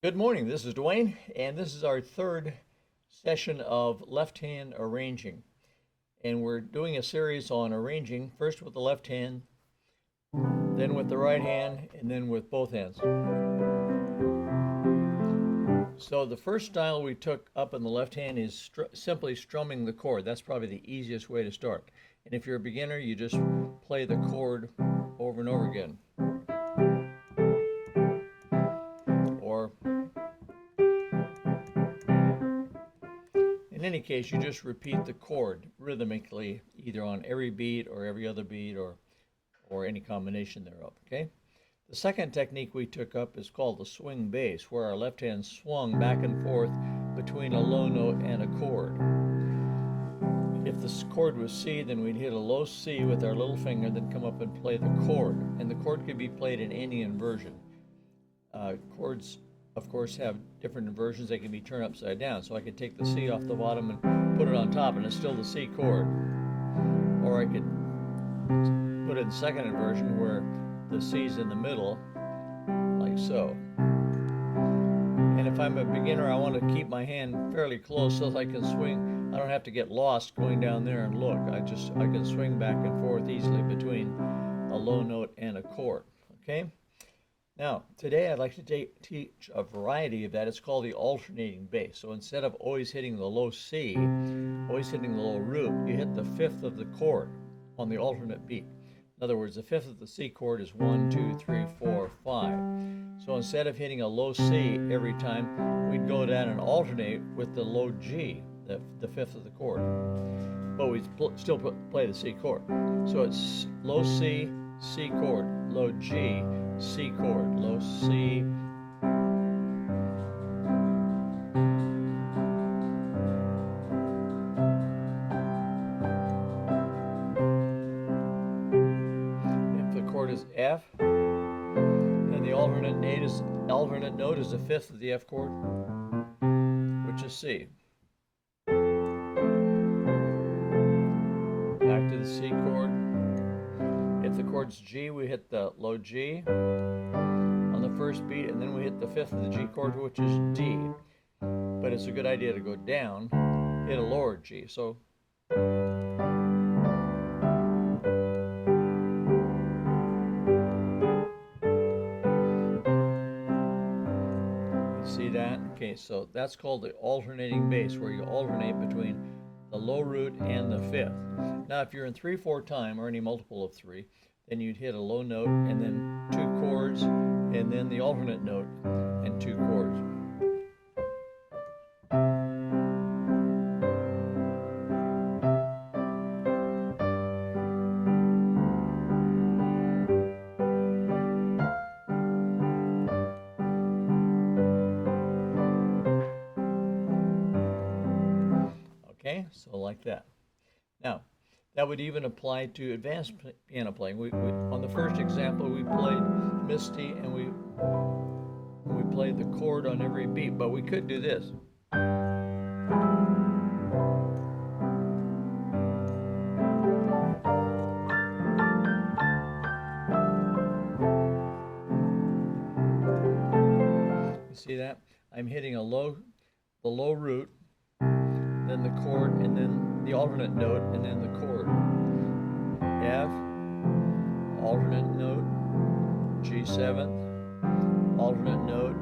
Good morning, this is Dwayne, and this is our third session of left-hand arranging. And we're doing a series on arranging, first with the left hand, then with the right hand, and then with both hands. So the first style we took up in the left hand is simply strumming the chord. That's probably the easiest way to start. And if you're a beginner, you just play the chord over and over again. Or in any case, you just repeat the chord rhythmically, either on every beat or every other beat or any combination thereof, okay? The second technique we took up is called the swing bass, where our left hand swung back and forth between a low note and a chord. If the chord was C, then we'd hit a low C with our little finger, then come up and play the chord. And the chord could be played in any inversion. Chords, of course, have different inversions. They can be turned upside down. So I could take the C off the bottom and put it on top, and it's still the C chord. Or I could put it in second inversion where the C's in the middle, like so. And if I'm a beginner, I want to keep my hand fairly close so that I can swing. I don't have to get lost going down there and look. I can swing back and forth easily between a low note and a chord. Okay? Now, today I'd like to teach a variety of that. It's called the alternating bass. So instead of always hitting the low C, always hitting the low root, you hit the fifth of the chord on the alternate beat. In other words, the fifth of the C chord is 1, 2, 3, 4, 5. So instead of hitting a low C every time, we'd go down and alternate with the low G, the fifth of the chord. But we'd still play the C chord. So it's low C, C chord, low G, C chord, low C, if the chord is F, then the alternate note is the fifth of the F chord, which is C. Back to the C chord. If the chord's G, we hit the low G on the first beat, and then we hit the fifth of the G chord, which is D. But it's a good idea to go down, hit a lower G. So you see that? Okay, so that's called the alternating bass, where you alternate between the low root and the fifth. Now, if you're in 3/4 time or any multiple of 3, then you'd hit a low note and then 2 chords and then the alternate note and 2 chords. Okay, so like that. Now, that would even apply to advanced piano playing. On the first example, we played Misty, and we played the chord on every beat, but we could do this. You see that? I'm hitting the low root, then the chord, and then the alternate note, and then the chord. F, alternate note, G7, alternate note,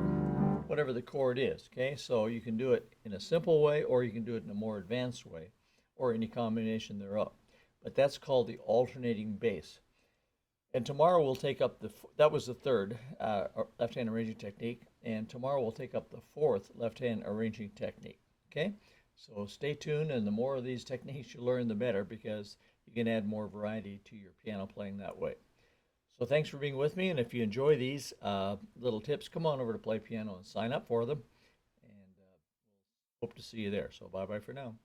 whatever the chord is, okay? So you can do it in a simple way, or you can do it in a more advanced way, or any combination thereof. But that's called the alternating bass. And tomorrow we'll take up that was the third left-hand arranging technique, and tomorrow we'll take up the fourth left-hand arranging technique, okay? So stay tuned, and the more of these techniques you learn, the better, because you can add more variety to your piano playing that way. So thanks for being with me, and if you enjoy these little tips, come on over to Play Piano and sign up for them, and hope to see you there. So bye-bye for now.